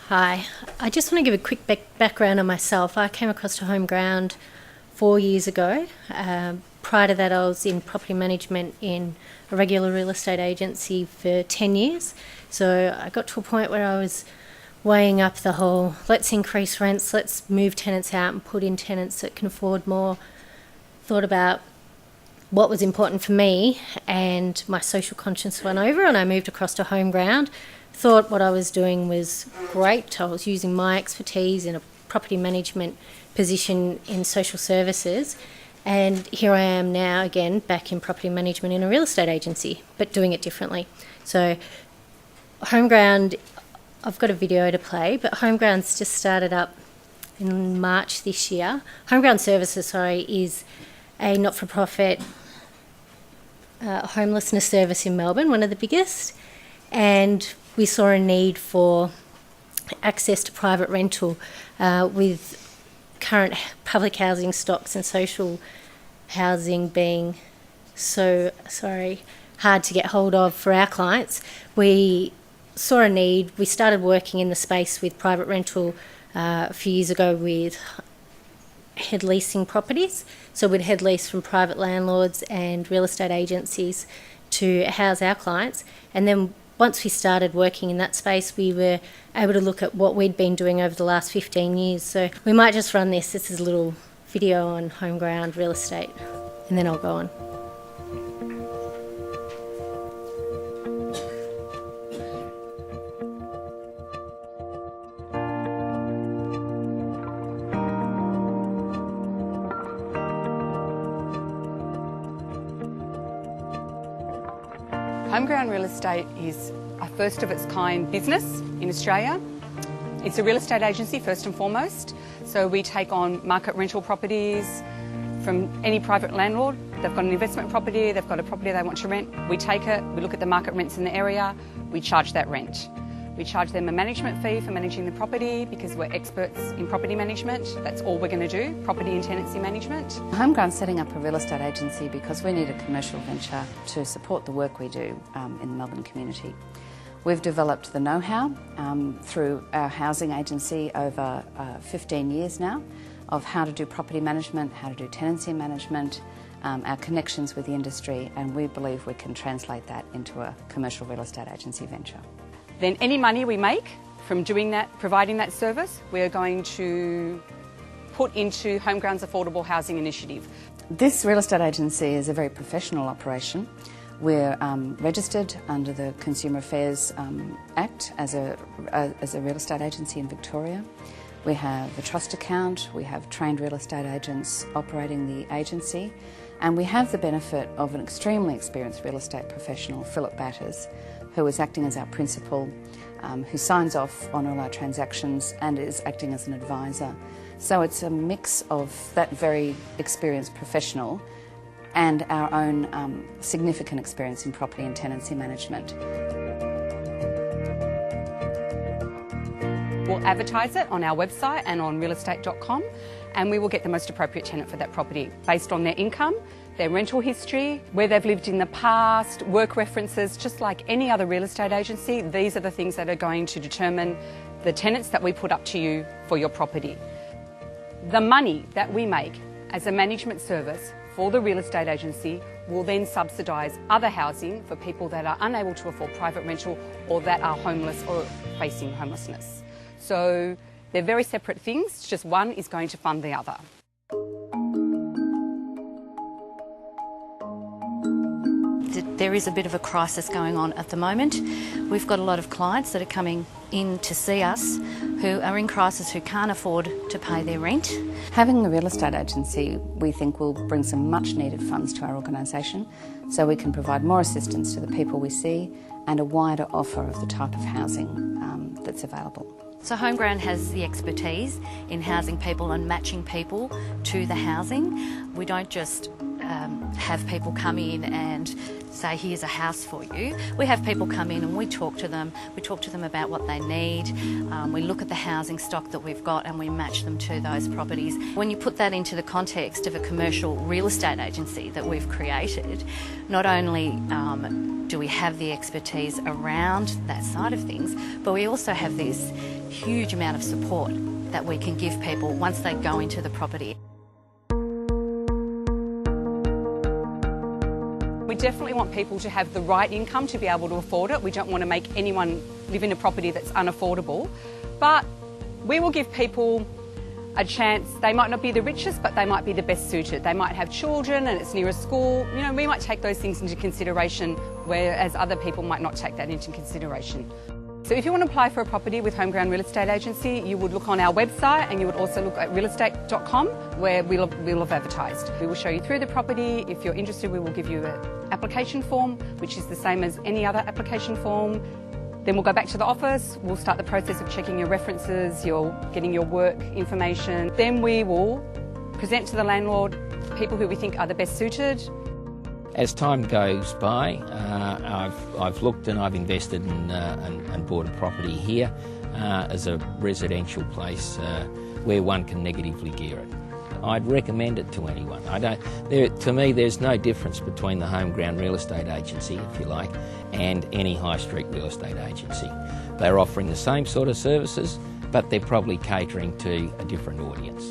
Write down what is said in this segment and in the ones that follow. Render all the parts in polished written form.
Hi, I just want to give a quick background on myself. I came across to HomeGround 4 years ago. Prior to that, I was in property management in a regular real estate agency for 10 years. So I got to a point where I was weighing up the whole, let's increase rents, let's move tenants out and put in tenants that can afford more. Thought about what was important for me, and my social conscience went over and I moved across to HomeGround. Thought what I was doing was great. I was using my expertise in a property management position in social services, and here I am now again back in property management in a real estate agency, but doing it differently. So HomeGround, I've got a video to play, but HomeGround's just started up in March this year. HomeGround Services, is a not-for-profit homelessness service in Melbourne, one of the biggest, and we saw a need for access to private rental with current public housing stocks and social housing being so hard to get hold of for our clients. We saw a need. We started working in the space with private rental a few years ago with head leasing properties. So we'd head lease from private landlords and real estate agencies to house our clients, and then once we started working in that space, we were able to look at what we'd been doing over the last 15 years. So we might just run this. This is a little video on HomeGround Real Estate, and then I'll go on. HomeGround Real Estate is a first of its kind business in Australia. It's a real estate agency first and foremost, so we take on market rental properties from any private landlord. They've got an investment property, they've got a property they want to rent, we take it, we look at the market rents in the area, we charge that rent. We charge them a management fee for managing the property because we're experts in property management. That's all we're going to do, property and tenancy management. HomeGround's setting up a real estate agency because we need a commercial venture to support the work we do in the Melbourne community. We've developed the know-how through our housing agency over 15 years now of how to do property management, how to do tenancy management, our connections with the industry, and we believe we can translate that into a commercial real estate agency venture. Then any money we make from doing that, providing that service, we're going to put into HomeGround's Affordable Housing Initiative. This real estate agency is a very professional operation. We're registered under the Consumer Affairs Act as a real estate agency in Victoria. We have a trust account, we have trained real estate agents operating the agency, and we have the benefit of an extremely experienced real estate professional, Philip Batters, who is acting as our principal, who signs off on all our transactions and is acting as an advisor. So it's a mix of that very experienced professional and our own significant experience in property and tenancy management. We'll advertise it on our website and on realestate.com, and we will get the most appropriate tenant for that property based on their income, their rental history, where they've lived in the past, work references. Just like any other real estate agency, these are the things that are going to determine the tenants that we put up to you for your property. The money that we make as a management service for the real estate agency will then subsidise other housing for people that are unable to afford private rental or that are homeless or facing homelessness. So they're very separate things, just one is going to fund the other. There is a bit of a crisis going on at the moment. We've got a lot of clients that are coming in to see us who are in crisis, who can't afford to pay their rent. Having the real estate agency, we think, will bring some much needed funds to our organisation so we can provide more assistance to the people we see and a wider offer of the type of housing that's available. So HomeGround has the expertise in housing people and matching people to the housing. We don't just have people come in and say, here's a house for you. We have people come in and we talk to them. We talk to them about what they need. We look at the housing stock that we've got and we match them to those properties. When you put that into the context of a commercial real estate agency that we've created, not only do we have the expertise around that side of things, but we also have this huge amount of support that we can give people once they go into the property. We definitely want people to have the right income to be able to afford it. We don't want to make anyone live in a property that's unaffordable, but we will give people a chance. They might not be the richest, but they might be the best suited. They might have children and it's near a school. You know, we might take those things into consideration, whereas other people might not take that into consideration. So if you want to apply for a property with HomeGround Real Estate Agency, you would look on our website and you would also look at realestate.com where we'll have advertised. We will show you through the property. If you're interested, we will give you an application form, which is the same as any other application form. Then we'll go back to the office, we'll start the process of checking your references, getting your work information. Then we will present to the landlord people who we think are the best suited. As time goes by, I've looked and I've invested and bought a property here as a residential place where one can negatively gear it. I'd recommend it to anyone. To me, there's no difference between the HomeGround Real Estate Agency, if you like, and any high street real estate agency. They're offering the same sort of services, but they're probably catering to a different audience.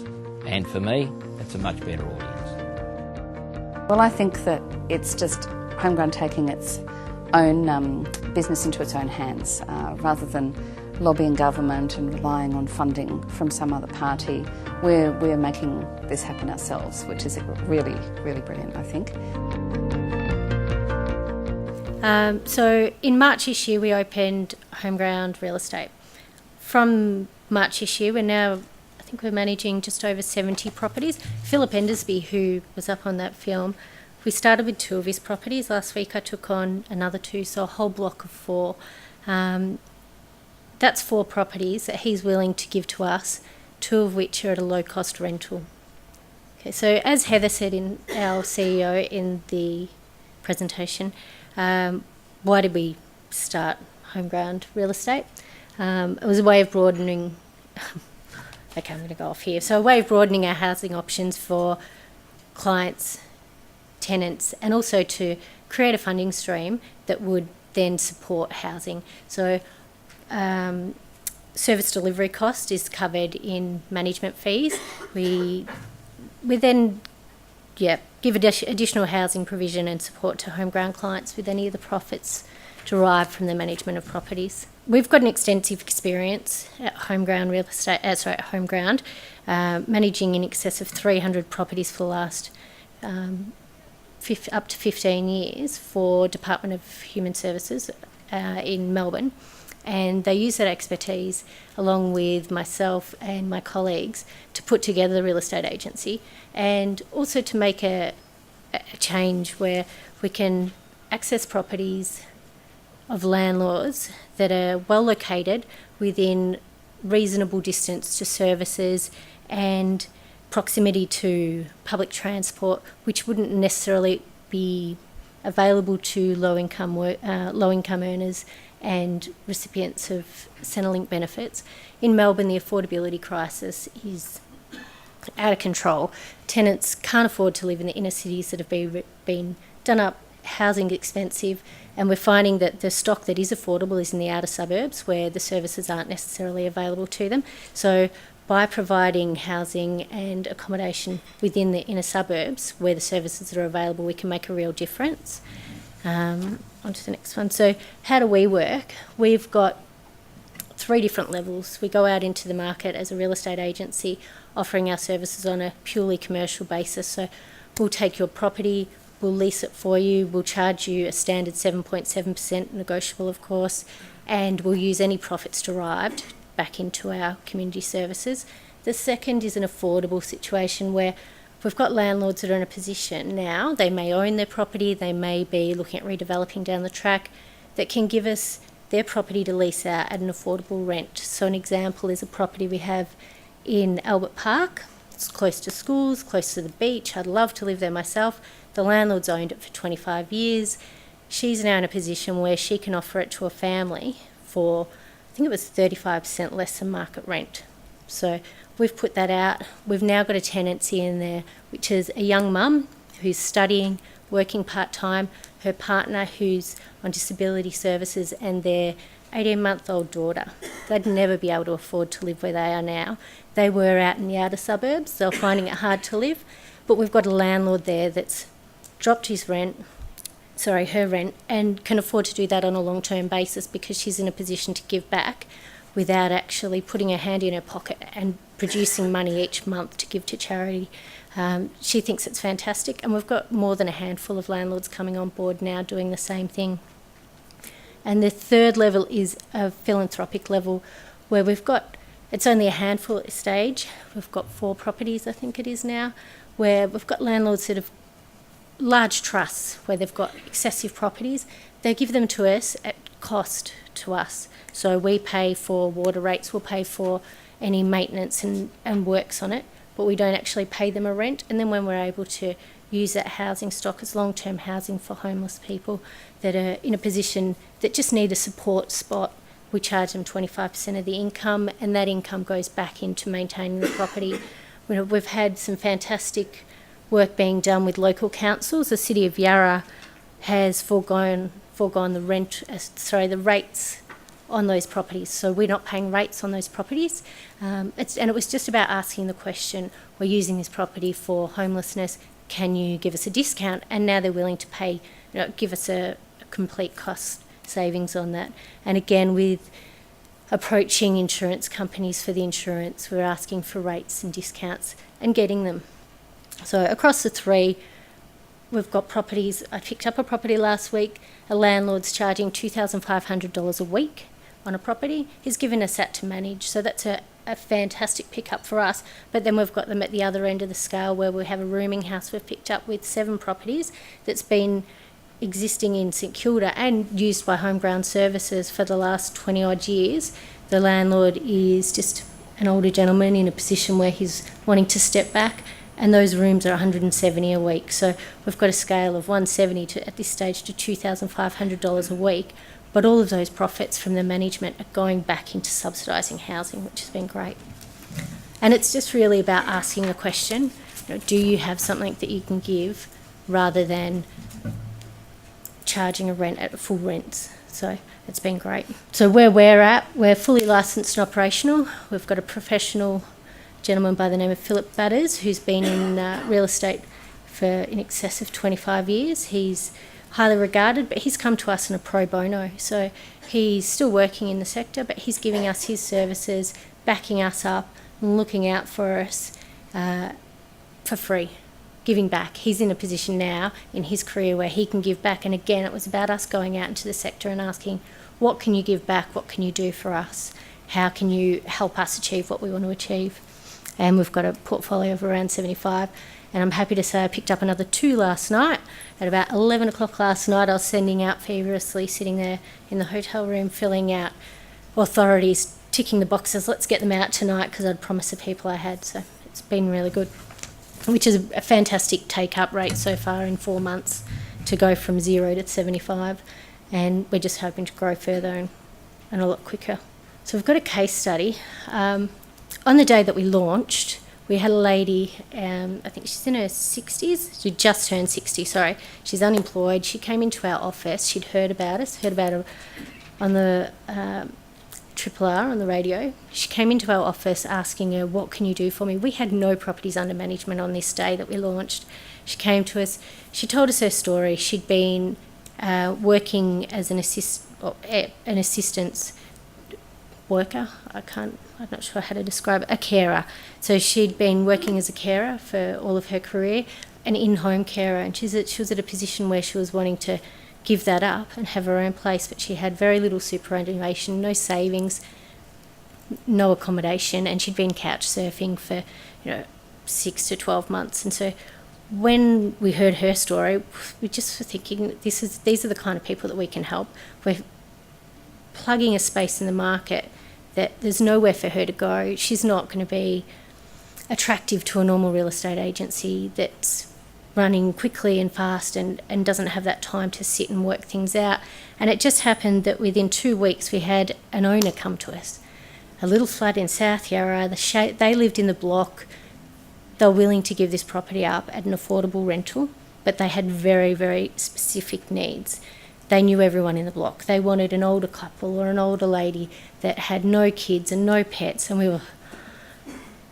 And for me, it's a much better audience. Well, I think that it's just HomeGrown taking its own business into its own hands, rather than lobbying government and relying on funding from some other party. We're making this happen ourselves, which is really, really brilliant, I think. So in March this year, we opened HomeGround Real Estate. From March this year, I think we're managing just over 70 properties. Philip Endersby, who was up on that film, we started with 2 of his properties. Last week I took on another 2, so a whole block of 4. That's 4 properties that he's willing to give to us, 2 of which are at a low-cost rental. Okay, so as Heather said, our CEO in the presentation, why did we start HomeGround Real Estate? It was a way of broadening... Okay, I'm going to go off here. So a way of broadening our housing options for clients, tenants, and also to create a funding stream that would then support housing. So service delivery cost is covered in management fees. We then give additional housing provision and support to HomeGround clients with any of the profits derived from the management of properties. We've got an extensive experience at HomeGround Real Estate, HomeGround, managing in excess of 300 properties for the last up to 15 years for Department of Human Services in Melbourne. And they use that expertise along with myself and my colleagues to put together the real estate agency and also to make a change where we can access properties of landlords that are well located within reasonable distance to services and proximity to public transport, which wouldn't necessarily be available to low-income earners and recipients of Centrelink benefits. In Melbourne, the affordability crisis is out of control. Tenants can't afford to live in the inner cities that have been done up, housing expensive, and we're finding that the stock that is affordable is in the outer suburbs where the services aren't necessarily available to them. So by providing housing and accommodation within the inner suburbs where the services are available, we can make a real difference. On to the next one. So how do we work? We've got 3 different levels. We go out into the market as a real estate agency offering our services on a purely commercial basis. So we'll take your property, we'll lease it for you, we'll charge you a standard 7.7%, negotiable of course, and we'll use any profits derived back into our community services. The second is an affordable situation where we've got landlords that are in a position now, they may own their property, they may be looking at redeveloping down the track, that can give us their property to lease out at an affordable rent. So an example is a property we have in Albert Park. It's close to schools, close to the beach. I'd love to live there myself. The landlord's owned it for 25 years. She's now in a position where she can offer it to a family for, I think it was 35% less than market rent. So we've put that out. We've now got a tenancy in there, which is a young mum who's studying, working part-time, her partner who's on disability services, and their 18-month-old daughter. They'd never be able to afford to live where they are now. They were out in the outer suburbs. They were finding it hard to live. But we've got a landlord there that's dropped her rent, and can afford to do that on a long-term basis because she's in a position to give back without actually putting her hand in her pocket and producing money each month to give to charity. She thinks it's fantastic, and we've got more than a handful of landlords coming on board now doing the same thing. And the third level is a philanthropic level where it's only a handful at this stage. We've got 4 properties, I think it is now, where we've got landlords that have large trusts where they've got excessive properties. They give them to us at cost to us. So we pay for water rates, we'll pay for any maintenance and works on it, but we don't actually pay them a rent. And then when we're able to use that housing stock as long-term housing for homeless people that are in a position that just need a support spot, we charge them 25% of the income, and that income goes back into maintaining the property. We've had some fantastic work being done with local councils. The City of Yarra has foregone the rates on those properties, so we're not paying rates on those properties. And it was just about asking the question, we're using this property for homelessness, can you give us a discount? And now they're willing to pay, give us a complete cost savings on that. And again, with approaching insurance companies for the insurance, we're asking for rates and discounts and getting them. So across the 3, we've got properties. I picked up a property last week. A landlord's charging $2,500 a week on a property. He's given us that to manage. So that's a fantastic pickup for us. But then we've got them at the other end of the scale where we have a rooming house we've picked up with 7 properties that's been existing in St Kilda and used by Homegrown Services for the last 20 odd years. The landlord is just an older gentleman in a position where he's wanting to step back, and those rooms are $170 a week. So we've got a scale of $170 at this stage to $2,500 a week. But all of those profits from the management are going back into subsidising housing, which has been great. And it's just really about asking the question, do you have something that you can give, rather than charging a rent at full rents. So it's been great. So where we're at, we're fully licensed and operational. We've got a professional gentleman by the name of Philip Butters, who's been in real estate for in excess of 25 years. He's highly regarded, but he's come to us in a pro bono. So he's still working in the sector, but he's giving us his services, backing us up, and looking out for us for free, giving back. He's in a position now in his career where he can give back. And again, it was about us going out into the sector and asking, what can you give back? What can you do for us? How can you help us achieve what we want to achieve? And we've got a portfolio of around 75. And I'm happy to say I picked up another 2 last night. At about 11 o'clock last night, I was sending out feverishly, sitting there in the hotel room, filling out authorities, ticking the boxes, let's get them out tonight, because I'd promised the people I had. So it's been really good, which is a fantastic take-up rate so far in 4 months to go from 0 to 75. And we're just hoping to grow further and a lot quicker. So we've got a case study. On the day that we launched, we had a lady, I think she's in her 60s. She just turned 60, sorry. She's unemployed. She came into our office. She'd heard about us, heard about her on the Triple R on the radio. She came into our office asking her, what can you do for me? We had no properties under management on this day that we launched. She came to us. She told us her story. She'd been working as an assistance worker. I'm not sure how to describe it, a carer. So she'd been working as a carer for all of her career, an in-home carer, and she was at a position where she was wanting to give that up and have her own place, but she had very little superannuation, no savings, no accommodation, and she'd been couch surfing for 6 to 12 months. And so when we heard her story, we just were thinking, these are the kind of people that we can help. We're plugging a space in the market that there's nowhere for her to go. She's not going to be attractive to a normal real estate agency that's running quickly and fast and doesn't have that time to sit and work things out. And it just happened that within 2 weeks we had an owner come to us, a little flat in South Yarra. They lived in the block. They were willing to give this property up at an affordable rental, but they had very, very specific needs. they knew everyone in the block. They wanted an older couple or an older lady that had no kids and no pets, and we were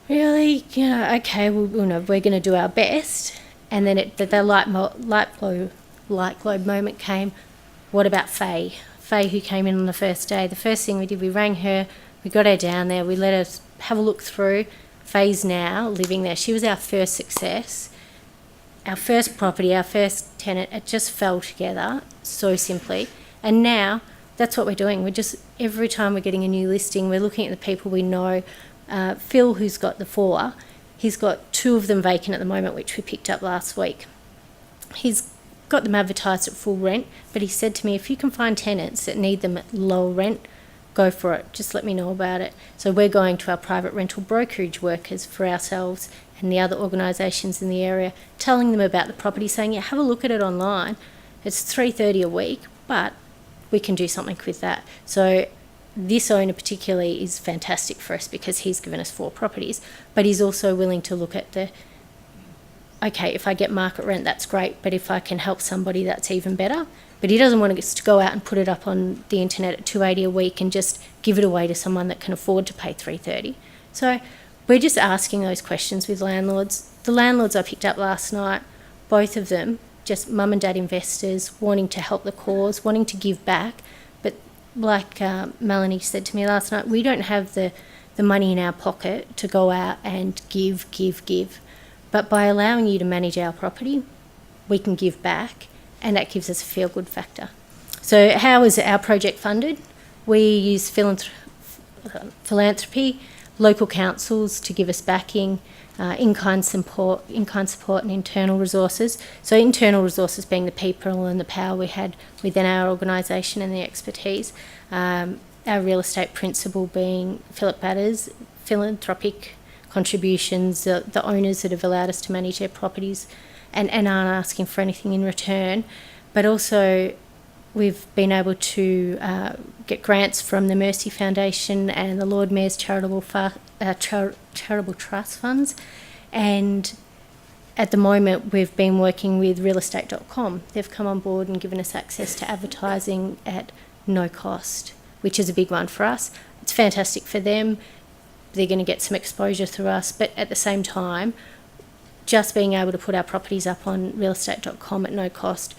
really, okay, well, we're going to do our best. And then the light globe moment came. What about Faye? Faye, who came in on the first day. The first thing we did, we rang her, we got her down there, we let her have a look through. Faye's now living there. She was our first success. Our first property, our first tenant, it just fell together so simply. And now that's what we're doing. We're just, every time we're getting a new listing, we're looking at the people we know. Phil, who's got the 4, he's got 2 of them vacant at the moment, which we picked up last week. He's got them advertised at full rent, but he said to me, if you can find tenants that need them at lower rent, go for it. Just let me know about it. So we're going to our private rental brokerage workers for ourselves and the other organisations in the area, telling them about the property, saying, yeah, have a look at it online. It's $330 a week, but we can do something with that. So this owner particularly is fantastic for us because he's given us 4 properties, but he's also willing to look at okay, if I get market rent, that's great, but if I can help somebody, that's even better. But he doesn't want us to go out and put it up on the internet at $280 a week and just give it away to someone that can afford to pay $330. So we're just asking those questions with landlords. The landlords I picked up last night, both of them, just mum and dad investors, wanting to help the cause, wanting to give back. But like Melanie said to me last night, we don't have the money in our pocket to go out and give. But by allowing you to manage our property, we can give back, and that gives us a feel-good factor. So how is our project funded? We use philanthropy, local councils to give us backing, in-kind support and internal resources. So internal resources being the people and the power we had within our organisation and the expertise. Our real estate principal being Philip Batters, philanthropic contributions, the owners that have allowed us to manage their properties and aren't asking for anything in return. But also we've been able to get grants from the Mercy Foundation and the Lord Mayor's Charitable Trust Funds. And at the moment we've been working with realestate.com. They've come on board and given us access to advertising at no cost, which is a big one for us. It's fantastic for them. They're going to get some exposure through us, but at the same time, just being able to put our properties up on realestate.com at no cost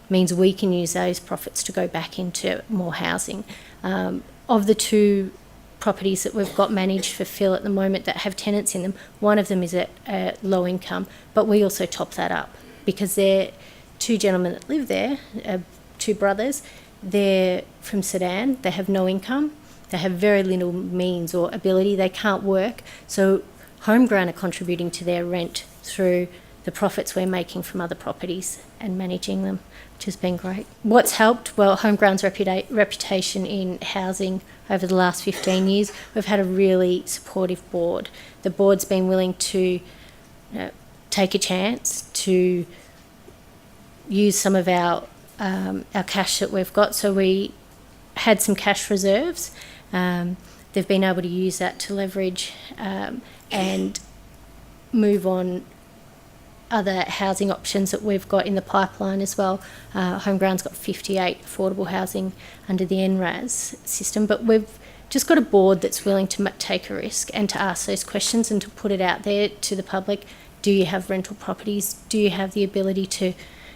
means we can use those profits to go back into more housing. Of the 2 properties that we've got managed for Phil at the moment that have tenants in them, one of them is at low income, but we also top that up because they're 2 gentlemen that live there, 2 brothers. They're from Sudan. They have no income. They have very little means or ability. They can't work. So Homegrown are contributing to their rent through the profits we're making from other properties and managing them, which has been great. What's helped? Well, Homeground's reputation in housing over the last 15 years, we've had a really supportive board. The board's been willing to take a chance to use some of our cash that we've got. So we had some cash reserves. They've been able to use that to leverage and move on other housing options that we've got in the pipeline as well. Homeground's got 58 affordable housing under the NRAS system, but we've just got a board that's willing to take a risk and to ask those questions and to put it out there to the public. Do you have rental properties? Do you have the ability to...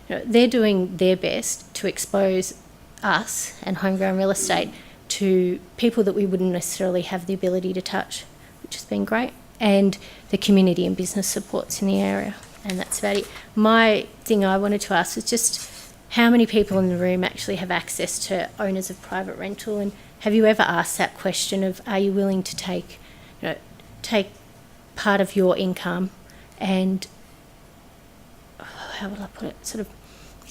they're doing their best to expose us and HomeGround Real Estate to people that we wouldn't necessarily have the ability to touch, which has been great. And the community and business supports in the area. And that's about it. My thing I wanted to ask was just how many people in the room actually have access to owners of private rental, and have you ever asked that question of, are you willing to take part of your income and, how will I put it, sort of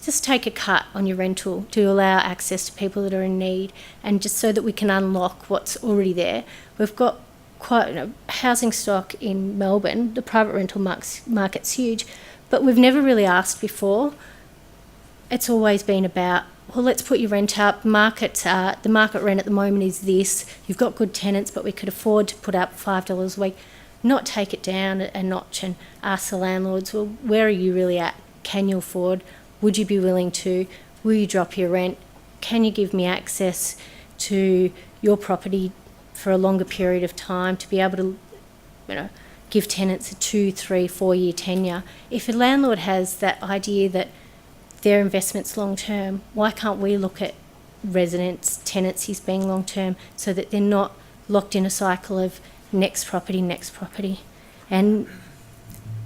just take a cut on your rental to allow access to people that are in need, and just so that we can unlock what's already there. We've got quite housing stock in Melbourne. The private rental market's huge, but we've never really asked before. It's always been about, well, let's put your rent up. The market rent at the moment is this. You've got good tenants, but we could afford to put up $5 a week. Not take it down a notch and ask the landlords, well, where are you really at? Can you afford? Would you be willing to? Will you drop your rent? can you give me access to your property for a longer period of time to be able to, give tenants a 2, 3, 4 year tenure. If a landlord has that idea that their investment's long term, why can't we look at residents' tenancies being long term so that they're not locked in a cycle of next property? And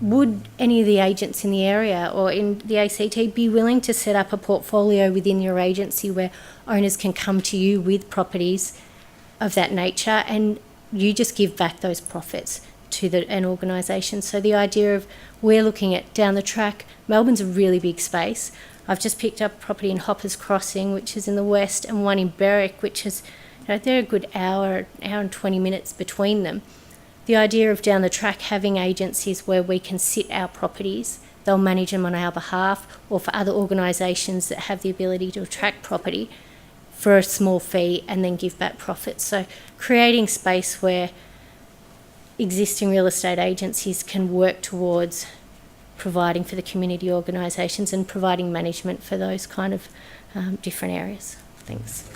would any of the agents in the area or in the ACT be willing to set up a portfolio within your agency where owners can come to you with properties of that nature and you just give back those profits to an organisation? So the idea of we're looking at down the track, Melbourne's a really big space. I've just picked up property in Hoppers Crossing, which is in the west, and one in Berwick, which is, they're a good hour and 20 minutes between them. The idea of down the track having agencies where we can sit our properties, they'll manage them on our behalf, or for other organisations that have the ability to attract property for a small fee and then give back profits. So creating space where existing real estate agencies can work towards providing for the community organisations and providing management for those kind of different areas. Thanks.